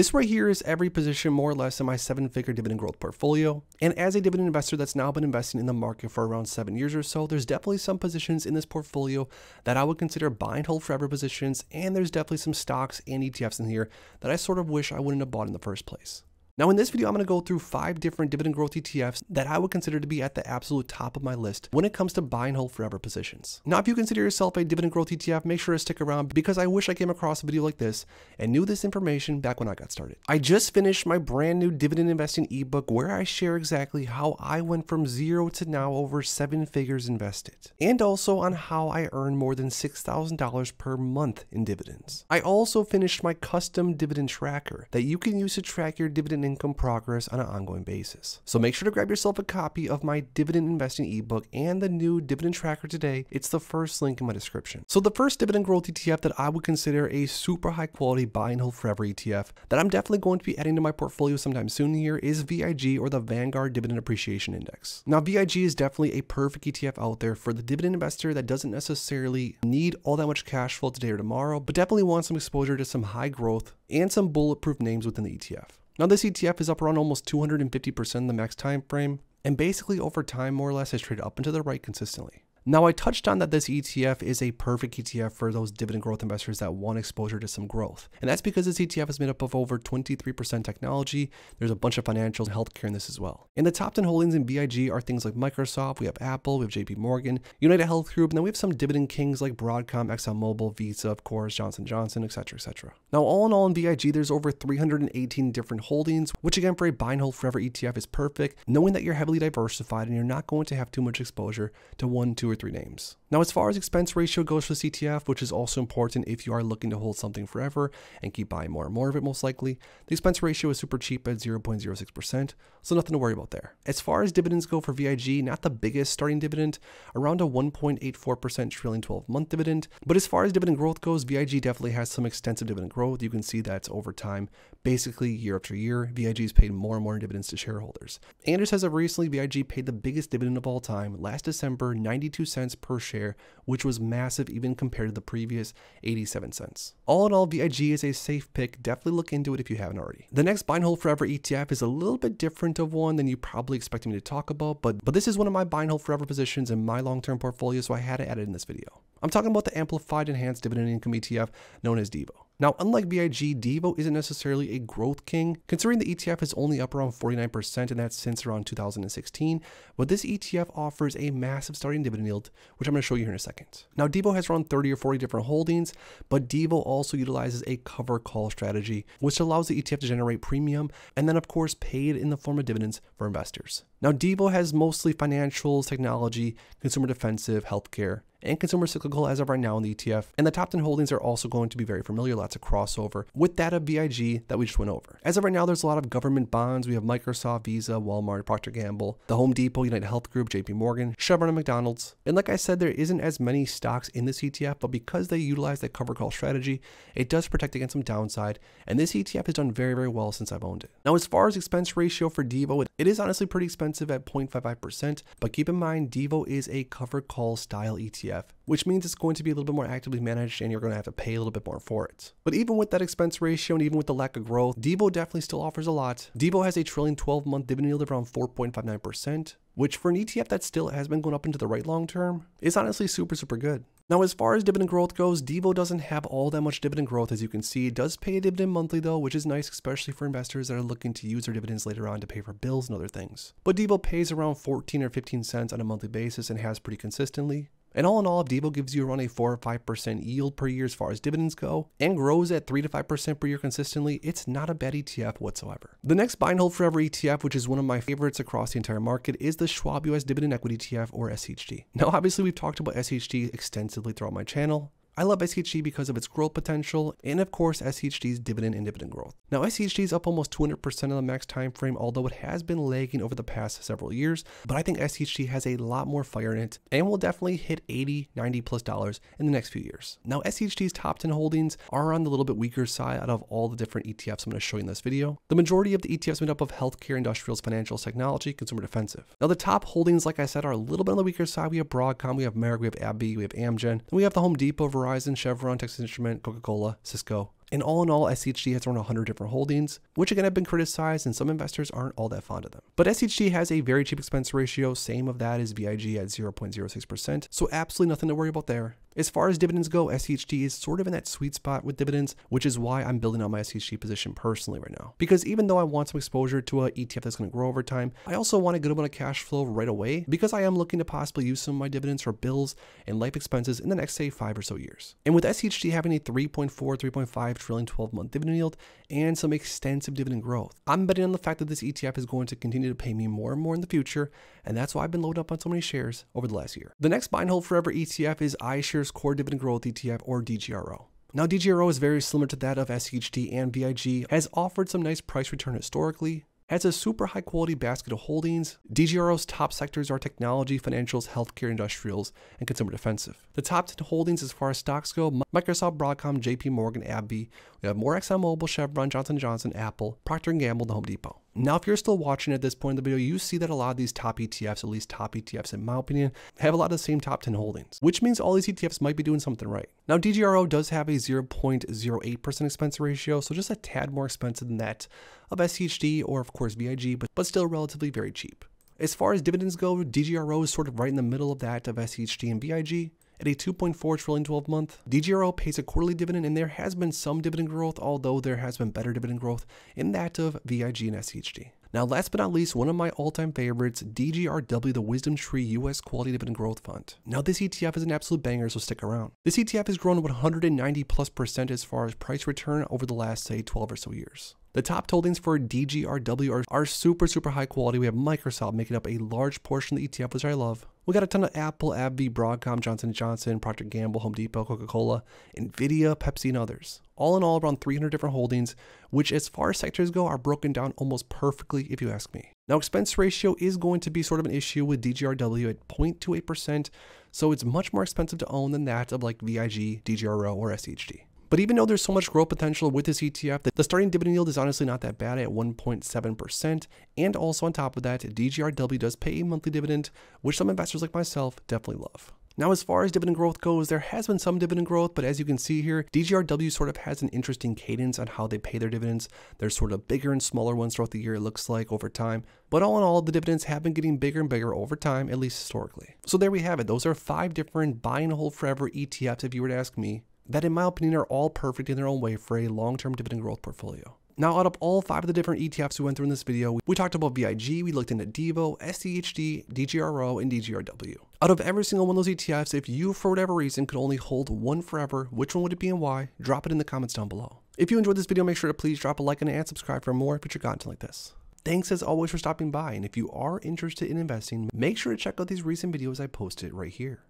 This right here is every position more or less in my 7-figure dividend growth portfolio. And as a dividend investor that's now been investing in the market for around 7 years or so, there's definitely some positions in this portfolio that I would consider buy and hold forever positions. And there's definitely some stocks and ETFs in here that I sort of wish I wouldn't have bought in the first place. Now in this video, I'm going to go through 5 different dividend growth ETFs that I would consider to be at the absolute top of my list when it comes to buy and hold forever positions. Now, if you consider yourself a dividend growth ETF, make sure to stick around because I wish I came across a video like this and knew this information back when I got started. I just finished my brand new dividend investing ebook where I share exactly how I went from 0 to now over 7 figures invested, and also on how I earned more than $6,000 per month in dividends. I also finished my custom dividend tracker that you can use to track your dividend income progress on an ongoing basis. So make sure to grab yourself a copy of my dividend investing ebook and the new dividend tracker today. It's the first link in my description. So the first dividend growth ETF that I would consider a super high quality buy and hold forever ETF that I'm definitely going to be adding to my portfolio sometime soon here is VIG, or the Vanguard Dividend Appreciation Index. Now VIG is definitely a perfect ETF out there for the dividend investor that doesn't necessarily need all that much cash flow today or tomorrow, but definitely wants some exposure to some high growth and some bulletproof names within the ETF. Now this ETF is up around almost 250% in the max time frame, and basically over time more or less has traded up and to the right consistently. Now I touched on that this ETF is a perfect ETF for those dividend growth investors that want exposure to some growth. And that's because this ETF is made up of over 23% technology. There's a bunch of financials and healthcare in this as well. And the top 10 holdings in VIG are things like Microsoft, we have Apple, we have JP Morgan, United Health Group, and then we have some dividend kings like Broadcom, ExxonMobil, Visa, of course, Johnson & Johnson, etc., etc. Now all in all in VIG, there's over 318 different holdings, which again for a buy and hold forever ETF is perfect, knowing that you're heavily diversified and you're not going to have too much exposure to 1, 2, or 3 names. Now, as far as expense ratio goes for this ETF, which is also important if you are looking to hold something forever and keep buying more and more of it most likely, the expense ratio is super cheap at 0.06%, so nothing to worry about there. As far as dividends go for VIG, not the biggest starting dividend, around a 1.84% trailing 12-month dividend, but as far as dividend growth goes, VIG definitely has some extensive dividend growth. You can see that's over time, basically year after year, VIG's paid more and more in dividends to shareholders. And just as of recently, VIG paid the biggest dividend of all time last December, 92 cents per share, which was massive even compared to the previous 87 cents. All in all, VIG is a safe pick. Definitely look into it if you haven't already. The next buy and hold forever ETF is a little bit different of one than you probably expected me to talk about, but this is one of my buy and hold forever positions in my long-term portfolio, so I had to add it in this video. I'm talking about the Amplified Enhanced Dividend Income ETF known as DGO. Now, unlike VIG, DGO isn't necessarily a growth king, considering the ETF is only up around 49%, and that's since around 2016, but this ETF offers a massive starting dividend yield, which I'm going to show you here in a second. Now, DGO has around 30 or 40 different holdings, but DGO also utilizes a cover call strategy, which allows the ETF to generate premium, and then of course paid in the form of dividends for investors. Now, DGO has mostly financials, technology, consumer defensive, healthcare, and consumer cyclical as of right now in the ETF, and the top 10 holdings are also going to be very familiar, lots of crossover with that of VIG that we just went over. As of right now, there's a lot of government bonds. We have Microsoft, Visa, Walmart, Procter & Gamble, the Home Depot, United Health Group, JP Morgan, Chevron, and McDonald's. And like I said, there isn't as many stocks in this ETF, but because they utilize that cover call strategy, it does protect against some downside, and this ETF has done very, very well since I've owned it. Now, as far as expense ratio for DGO, it is honestly pretty expensive at 0.55%, but keep in mind, DGO is a cover call style ETF, which means it's going to be a little bit more actively managed and you're going to have to pay a little bit more for it. But even with that expense ratio and even with the lack of growth, DGO definitely still offers a lot. DGO has a trailing 12-month dividend yield of around 4.59%, which for an ETF that still has been going up into the right long term is honestly super, super good. Now, as far as dividend growth goes, DGO doesn't have all that much dividend growth, as you can see. It does pay a dividend monthly though, which is nice, especially for investors that are looking to use their dividends later on to pay for bills and other things. But DGO pays around 14 or 15 cents on a monthly basis and has pretty consistently. And all in all, if DGO gives you around a 4 or 5% yield per year as far as dividends go, and grows at 3 to 5% per year consistently, it's not a bad ETF whatsoever. The next buy and hold forever ETF, which is one of my favorites across the entire market, is the Schwab US Dividend Equity ETF, or SCHD. Now, obviously, we've talked about SCHD extensively throughout my channel. I love SCHD because of its growth potential and of course SCHD's dividend and dividend growth. Now SCHD is up almost 200% in the max time frame, although it has been lagging over the past several years, but I think SCHD has a lot more fire in it and will definitely hit $80, $90+ in the next few years. Now SCHD's top 10 holdings are on the little bit weaker side out of all the different ETFs I'm going to show you in this video. The majority of the ETFs made up of healthcare, industrials, financials, technology, consumer defensive. Now the top holdings, like I said, are a little bit on the weaker side. We have Broadcom, we have Merck, we have AbbVie, we have Amgen, and we have the Home Depot, Verizon, Chevron, Texas Instruments, Coca-Cola, Cisco, And all in all, SCHD has around 100 different holdings, which again have been criticized and some investors aren't all that fond of them. But SCHD has a very cheap expense ratio, same of that as VIG at 0.06%, so absolutely nothing to worry about there. As far as dividends go, SCHD is sort of in that sweet spot with dividends, which is why I'm building out my SCHD position personally right now. Because even though I want some exposure to an ETF that's going to grow over time, I also want a good amount of cash flow right away because I am looking to possibly use some of my dividends for bills and life expenses in the next, say, 5 or so years. And with SCHD having a 3.4, 3.5 trillion 12-month dividend yield and some extensive dividend growth, I'm betting on the fact that this ETF is going to continue to pay me more and more in the future, and that's why I've been loading up on so many shares over the last year. The next buy and hold forever ETF is iShares Core Dividend Growth ETF, or DGRO. Now, DGRO is very similar to that of SCHD and VIG, has offered some nice price return historically, has a super high quality basket of holdings. DGRO's top sectors are technology, financials, healthcare, industrials, and consumer defensive. The top 10 holdings as far as stocks go: Microsoft, Broadcom, JP Morgan, AbbVie. We have more ExxonMobil, Chevron, Johnson & Johnson, Apple, Procter & Gamble, and Home Depot. Now, if you're still watching at this point in the video, you see that a lot of these top ETFs, at least top ETFs in my opinion, have a lot of the same top 10 holdings, which means all these ETFs might be doing something right. Now, DGRO does have a 0.08% expense ratio, so just a tad more expensive than that of SCHD or of course VIG, but still relatively very cheap. As far as dividends go, DGRO is sort of right in the middle of that of SCHD and VIG. At a 2.4 trillion 12-month, DGRO pays a quarterly dividend, and there has been some dividend growth, although there has been better dividend growth in that of VIG and SCHD. Now, last but not least, one of my all-time favorites, DGRW, the Wisdom Tree US Quality Dividend Growth Fund. Now, this ETF is an absolute banger, so stick around. This ETF has grown 190+% as far as price return over the last, say, 12 or so years. The top holdings for DGRW are super high quality. We have Microsoft making up a large portion of the ETF, which I love. We got a ton of Apple, AbbVie, Broadcom, Johnson & Johnson, Procter & Gamble, Home Depot, Coca-Cola, Nvidia, Pepsi, and others. All in all, around 300 different holdings, which as far as sectors go are broken down almost perfectly if you ask me. Now, expense ratio is going to be sort of an issue with DGRW at 0.28%, so it's much more expensive to own than that of like VIG, DGRO, or SCHD. But even though there's so much growth potential with this ETF, the starting dividend yield is honestly not that bad at 1.7%. And also on top of that, DGRW does pay a monthly dividend, which some investors like myself definitely love. Now, as far as dividend growth goes, there has been some dividend growth, but as you can see here, DGRW sort of has an interesting cadence on how they pay their dividends. There's sort of bigger and smaller ones throughout the year, it looks like, over time. But all in all, the dividends have been getting bigger and bigger over time, at least historically. So there we have it. Those are 5 different buy and hold forever ETFs, if you were to ask me, that in my opinion are all perfect in their own way for a long-term dividend growth portfolio. Now, out of all 5 of the different ETFs we went through in this video, we talked about VIG, we looked into DEVO, SCHD, DGRO, and DGRW. Out of every single one of those ETFs, if you for whatever reason could only hold one forever, which one would it be and why? Drop it in the comments down below. If you enjoyed this video, make sure to please drop a like and subscribe for more future content like this. Thanks as always for stopping by, and if you are interested in investing, make sure to check out these recent videos I posted right here.